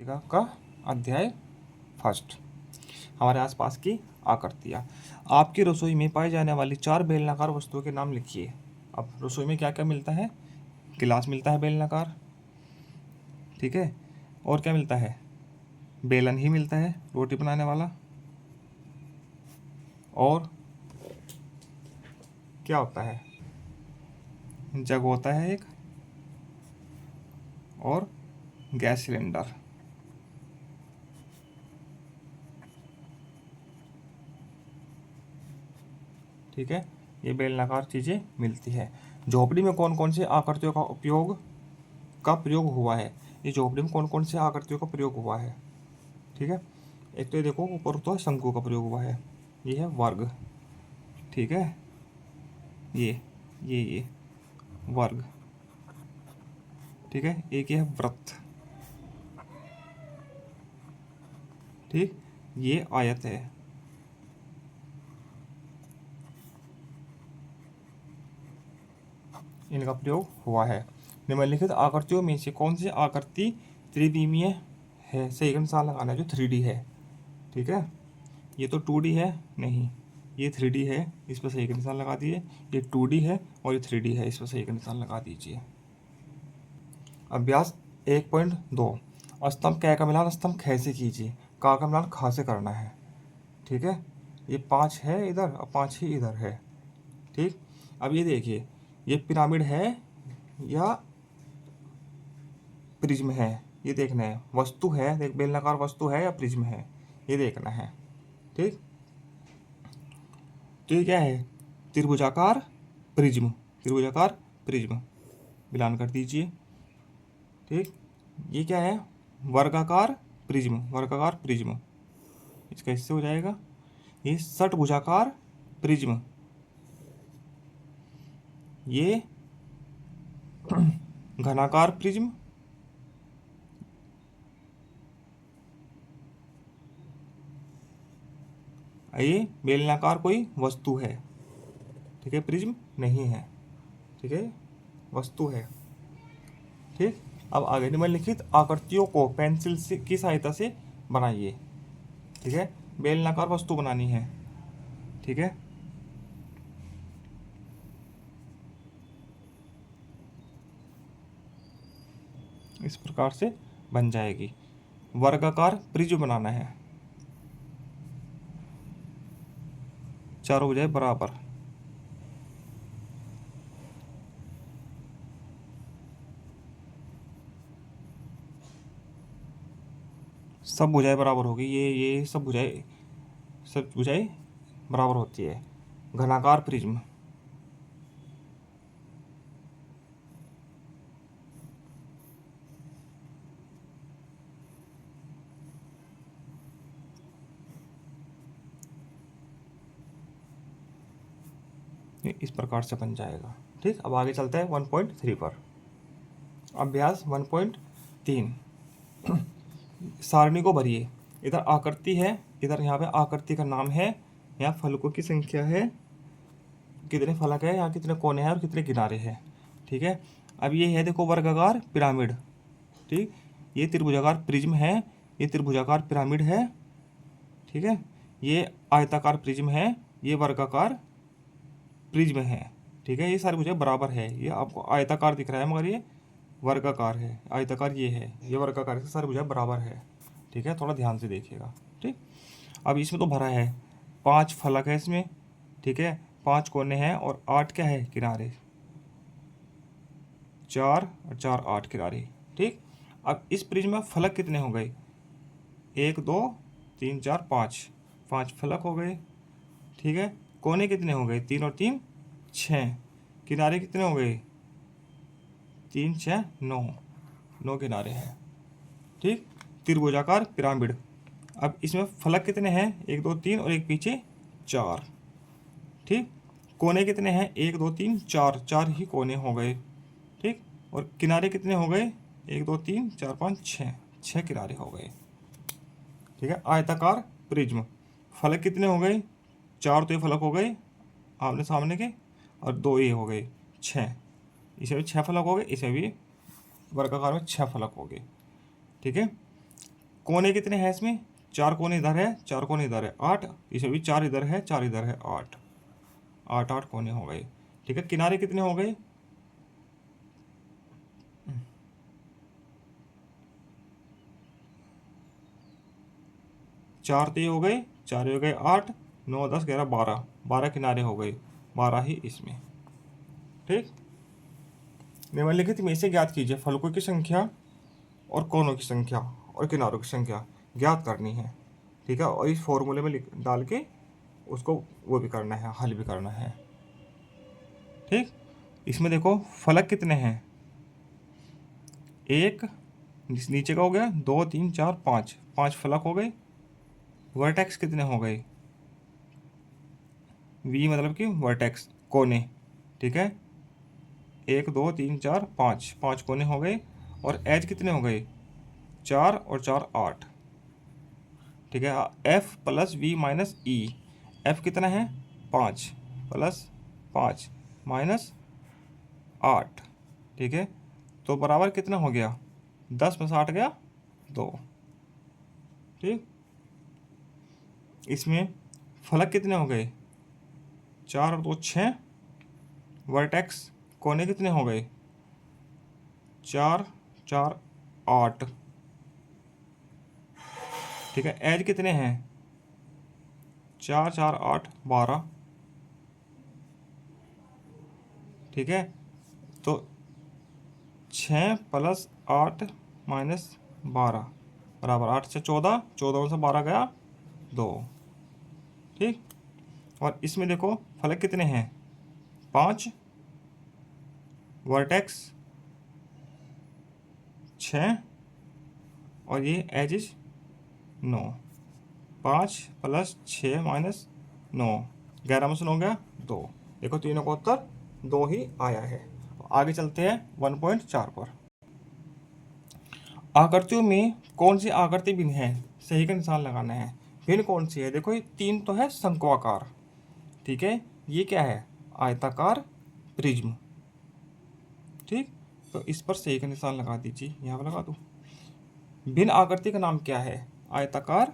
का अध्याय फर्स्ट। हमारे आसपास की आकृतियाँ। आपकी रसोई में पाई जाने वाली 4 बेलनाकार वस्तुओं के नाम लिखिए। अब रसोई में क्या क्या मिलता है? गिलास मिलता है बेलनाकार, ठीक है। और क्या मिलता है? बेलन ही मिलता है रोटी बनाने वाला। और क्या होता है? जग होता है एक, और गैस सिलेंडर। ठीक है, ये बेलनाकार चीज़ें मिलती है। झोपड़ी में कौन कौन सी आकृतियों का प्रयोग हुआ है? ये झोपड़ी में कौन कौन सी आकृतियों का प्रयोग हुआ है? ठीक है, एक तो ये देखो ऊपर तो शंकु का प्रयोग हुआ है, ये है वर्ग, ठीक है। ये वर्ग, ठीक है। एक ये है वृत्त, ठीक। ये आयत है, इनका प्रयोग हुआ है। निम्नलिखित आकृतियों में से कौन सी आकृति त्रिविमीय है? सही का निशान लगाना है जो 3D है, ठीक है। ये तो 2D है, नहीं, ये 3D है, इस पर सही का निशान लगा दिए। ये 2D है और ये 3D है, इस पर सही का निशान लगा दीजिए। अभ्यास 1.2। स्तंभ क का मिलान स्तंभ ख से कीजिए, का मिलान ख से करना है, ठीक है। ये 5 है इधर और 5 ही इधर है, ठीक। अब ये देखिए, ये पिरामिड है या प्रिज्म है, ये देखना है। वस्तु है, देख बेलनाकार वस्तु है या प्रिज्म है, ये देखना है, ठीक। तो ये क्या है? त्रिभुजाकार प्रिज्म, त्रिभुजाकार प्रिज्म, मिलान कर दीजिए, ठीक। ये क्या है? वर्गाकार प्रिज्म, वर्गाकार प्रिज्म, इसका इससे हो जाएगा। ये षटभुजाकार प्रिज्म, ये घनाकार प्रिज्म, ये बेलनाकार कोई वस्तु है, ठीक है, प्रिज्म नहीं है, ठीक है, वस्तु है, ठीक। अब आगे निम्नलिखित आकृतियों को पेंसिल से की सहायता से बनाइए, ठीक है। बेलनाकार वस्तु बनानी है, ठीक है। इस प्रकार से बन जाएगी। वर्गाकार प्रिज्म बनाना है, चारों भुजाएं बराबर, सब भुजाएं बराबर होगी। ये सब भुजाएं बराबर होती है। घनाकार प्रिज्म, ये इस प्रकार से बन जाएगा, ठीक। अब आगे चलते हैं 1.3 पर। अभ्यास 1.3। सारणी को भरिए। इधर आकृति है, इधर यहाँ पे आकृति का नाम है, यहाँ फलकों की संख्या है, कितने फलक है, यहाँ कितने कोने हैं और कितने किनारे हैं, ठीक है। अब ये है देखो वर्गाकार पिरामिड, ठीक। ये त्रिभुजाकार प्रिज्म है, ये त्रिभुजाकार पिरामिड है, ठीक है। ये आयताकार प्रिज्म है, ये वर्गाकार प्रिज्म है, ठीक है। ये सारी भुजाएं बराबर है। ये आपको आयताकार दिख रहा है मगर ये वर्गाकार है, आयताकार ये है, ये वर्गाकार है, सारी भुजाएं बराबर है, ठीक है। थोड़ा ध्यान से देखिएगा, ठीक। अब इसमें तो भरा है, 5 फलक है इसमें, ठीक है, 5 कोने हैं और 8 क्या है? किनारे, 4 और 4 8 किनारे, ठीक। अब इस प्रिज्म में फलक कितने हो गए? 1 2 3 4 5, 5 फलक हो गए, ठीक है। कोने कितने हो गए? 3 और 3 6, किनारे कितने हो गए? 3 6 9, 9 किनारे हैं, ठीक। त्रिभुजाकार पिरामिड। अब इसमें फलक कितने हैं? 1 2 3 और एक पीछे 4, ठीक। कोने कितने हैं? 1 2 3 4, 4 ही कोने हो गए, ठीक। और किनारे कितने हो गए? 1 2 3 4 5 6, 6 किनारे हो गए, ठीक है। आयताकार प्रिज्म, फलक कितने हो गए? 4 तो ये फलक हो गए आमने सामने के, और 2 ये हो गए 6, इसमें भी 6 फलक हो गए, इसमें भी वर्गाकार में 6 फलक हो गए, ठीक है। कोने कितने हैं इसमें, 4 कोने इधर है, 4 कोने इधर है, 8, इसमें भी 4 इधर है, 4 इधर है, 8, 8 कोने हो गए। ठीक है, किनारे कितने हो गए, 4 तो ये हो गए, 4 हो गए 8, 9 10 11 12, 12 किनारे हो गए, 12 ही इसमें। ठीक, निम्नलिखित में से ज्ञात कीजिए फलकों की संख्या और कोनों की संख्या और किनारों की संख्या ज्ञात करनी है। ठीक है, और इस फॉर्मूले में डाल के उसको वो भी करना है, हल भी करना है। ठीक, इसमें देखो फलक कितने हैं, एक नीचे का हो गया, 2 3 4 5, 5 फलक हो गए। वर्टेक्स कितने हो गए, वी मतलब कि वर्टेक्स कोने। ठीक है, 1 2 3 4 5, 5 कोने हो गए। और एज कितने हो गए, 4 और 4 8। ठीक है, F plus V minus E, F कितना है 5 प्लस 5 माइनस 8। ठीक है, तो बराबर कितना हो गया, 10 में से 8 गया 2। ठीक, इसमें फलक कितने हो गए, 4 और 2 6। वर्टेक्स कोने कितने हो गए, 4 4 8। ठीक है, एज कितने हैं, 4 4 8 12। ठीक है, तो 6 प्लस 8 माइनस 12 बराबर 8 से 14, 14 में से 12 गया 2। ठीक, और इसमें देखो फलक कितने हैं, 5, वर्टेक्स 6 और ये एजिज 9। 5 प्लस 6 माइनस 9, 11 में से 9 गया 2। देखो तीनों का उत्तर 2 ही आया है। आगे चलते हैं 1.4 पर। आकृतियों में कौन सी आकृति भिन्न है, सही का निशान लगाना है। भिन्न कौन सी है, देखो ये 3 तो है शंक्वाकार। ठीक है, ये क्या है, आयताकार प्रिज्म। ठीक, तो इस पर सही का निशान लगा दीजिए, यहाँ पर लगा दो। भिन्न आकृति का नाम क्या है, आयताकार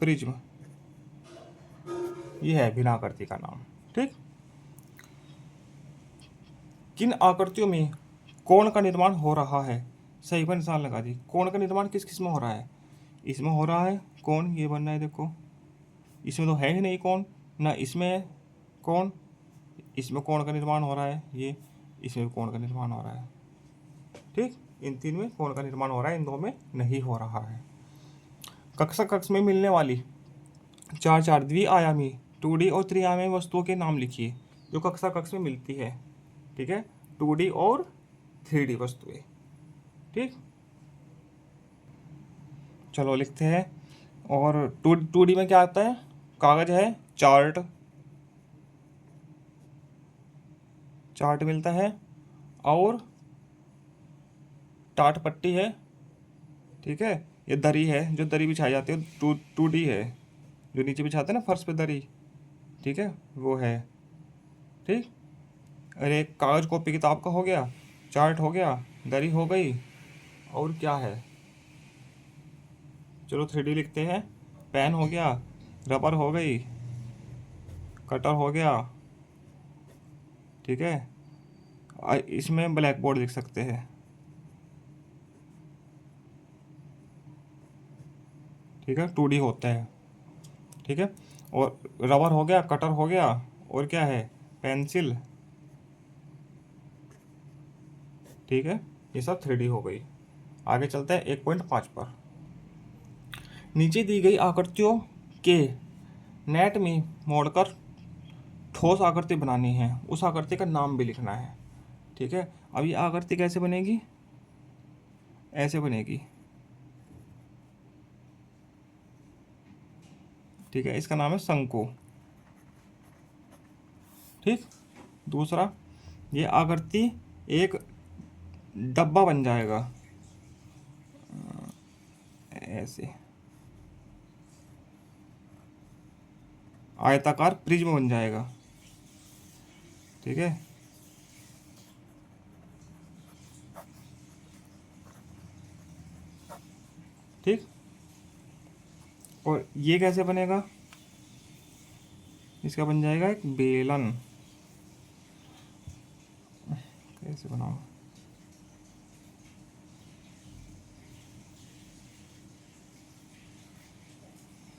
प्रिज्म, ये है भिन्न आकृति का नाम। ठीक, किन आकृतियों में कोण का निर्माण हो रहा है, सही पर निशान लगा दी। कोण का निर्माण किस किस में हो रहा है, इसमें हो रहा है कोण, ये बनना है देखो, इसमें तो है ही नहीं कोण, ना इसमें है कोण, इसमें कोण का निर्माण हो रहा है, ये इसमें कोण का निर्माण हो रहा है। ठीक, इन 3 में कोण का निर्माण हो रहा है, इन 2 में नहीं हो रहा है। कक्षा कक्ष में मिलने वाली 4 द्विआयामी 2D और त्रिआयामी वस्तुओं के नाम लिखिए जो कक्षा कक्ष में मिलती है। ठीक है, 2D और 3D वस्तुएं। ठीक, चलो लिखते हैं। और 2D में क्या आता है, कागज है, चार्ट, चार्ट मिलता है, और टाट पट्टी है। ठीक है, ये दरी है, जो दरी बिछाई जाती है, 2D है, जो नीचे बिछाते हैं ना फर्श पे दरी। ठीक है, वो है। ठीक, अरे कागज कॉपी किताब का हो गया, चार्ट हो गया, दरी हो गई, और क्या है, चलो 3D लिखते हैं। पेन हो गया, रबर हो गई, कटर हो गया। ठीक है, इसमें ब्लैक बोर्ड लिख सकते हैं। ठीक है, 2D होता है। ठीक है, और रबर हो गया, कटर हो गया, और क्या है, पेंसिल। ठीक है, ये सब 3D हो गई। आगे चलते हैं 1.5 पर। नीचे दी गई आकृतियों के नेट में मोड़कर ठोस आकृति बनानी है, उस आकृति का नाम भी लिखना है। ठीक है, अब ये आकृति कैसे बनेगी, ऐसे बनेगी। ठीक है, इसका नाम है शंकु। ठीक, दूसरा, ये आकृति एक डब्बा बन जाएगा, ऐसे आयताकार प्रिज्म बन जाएगा। ठीक है, ठीक। और ये कैसे बनेगा, इसका बन जाएगा एक बेलन। कैसे बनाऊँ,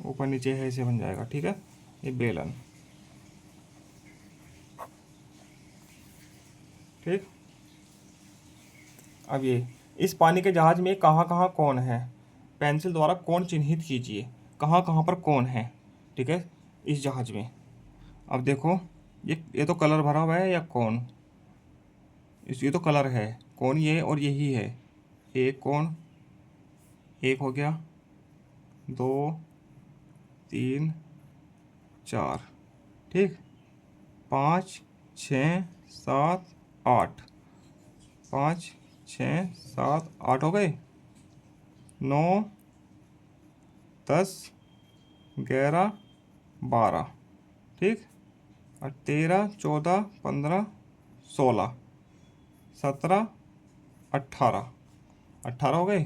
ऊपर नीचे है, ऐसे बन जाएगा, ठीक है, ये बेलन, ठीक। अब ये इस पानी के जहाज में कहाँ कहाँ कौन है, पेंसिल द्वारा कौन चिन्हित कीजिए, कहाँ कहाँ पर कौन है, ठीक है, इस जहाज में। अब देखो ये तो कलर भरा हुआ है या कौन, ये तो कलर है, कौन ये और यही है, एक कौन, एक हो गया, 2 3 4, ठीक, 5 6 7 8, 5 6 7 8 हो गए, 9 10 11 12, ठीक, और 13 14 15 16 17 18 18 हो गए,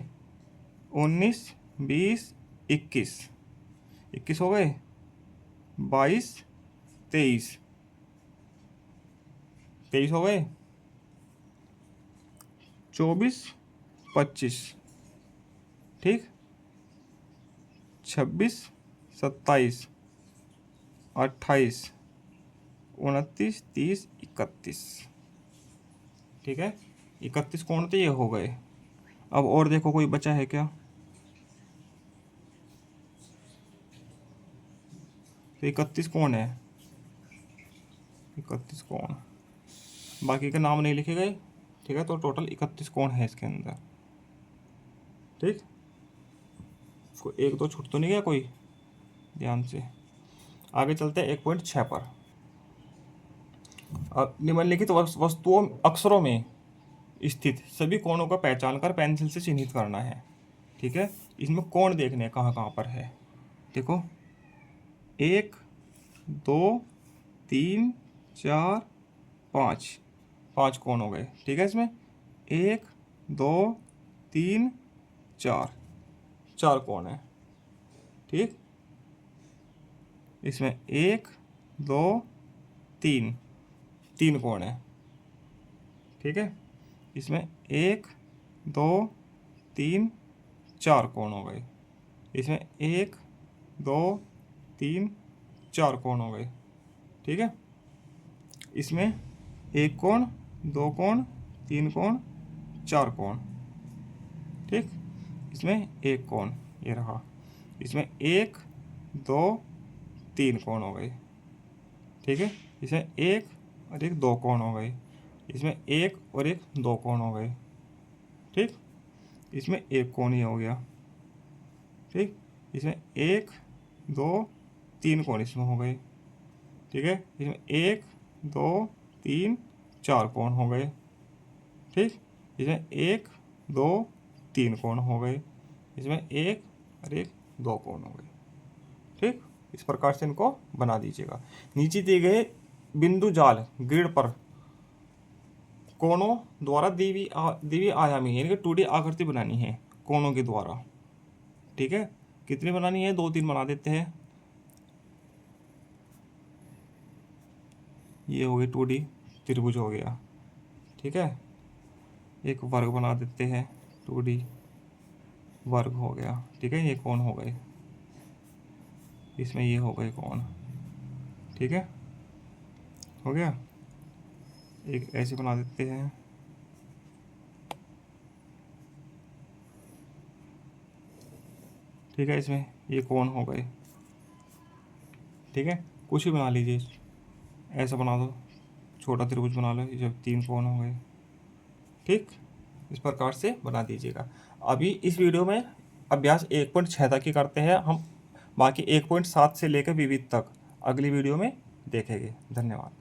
19 20 21 21 हो गए, 22 23 23 हो गए, 24 25, ठीक, 26 27 28 29 30 31, ठीक है, 31 कौन थे, ये हो गए। अब और देखो कोई बचा है क्या, तो 31 कौन है, 31 कौन, बाकी के नाम नहीं लिखे गए, ठीक है, तो टोटल 31 कौन है इसके अंदर, ठीक। इसको एक दो छूट तो नहीं गया कोई, ध्यान से आगे चलते हैं 1.6 पर। अब निम्नलिखित वस्तुओं अक्षरों में स्थित सभी कोणों का पहचान कर पेंसिल से चिन्हित करना है, ठीक है। इसमें कोण देखने कहाँ कहाँ पर है, देखो 1 2 3 4 5, 5 कोण हो गए, ठीक है। इसमें 1 2 3 4, 4 कोण है, ठीक। इसमें 1 2 3, 3 कोण है, ठीक है। इसमें 1 2 3 4 कोण हो गए, इसमें 1 2 3 4 कोण हो गए, ठीक है। इसमें 1 कोण 2 कोण 3 कोण 4 कोण, ठीक। इसमें 1 कोण ये रहा, इसमें 1 2 3 कोण हो गए, ठीक है। इसमें 1 और 1 2 कोण हो गए, इसमें 1 और 1 2 कोण हो गए, ठीक। इसमें 1 कोण ही हो गया, ठीक। इसमें 1 2 3 कोण इसमें हो गए, ठीक है। इसमें 1 2 3 4 कोण हो गए, ठीक। इसमें 1 2 3 कोण हो गए, इसमें 1 और 1 2 कोण हो गए, ठीक। इस प्रकार से इनको बना दीजिएगा। नीचे दिए गए बिंदु जाल ग्रिड पर कोणों द्वारा दी आयामी यानी कि 2D आकृति बनानी है कोणों के द्वारा, ठीक है। कितनी बनानी है, 2 3 बना देते हैं। ये हो गई 2D त्रिभुज हो गया, ठीक है। एक वर्ग बना देते हैं, 2D वर्ग हो गया, ठीक है। ये कोण हो गए, इसमें ये हो गए कोण, ठीक है, हो गया। एक ऐसे बना देते हैं, ठीक है। इसमें ये कोण हो गए, ठीक है। कुछ भी बना लीजिए, ऐसा बना दो, छोटा त्रिभुज बना लो, ये जब 3 कोण हो गए, ठीक। इस प्रकार से बना दीजिएगा। अभी इस वीडियो में अभ्यास 1.6 तक ही करते हैं हम, बाकी 1.7 से लेकर विविध तक अगली वीडियो में देखेंगे। धन्यवाद।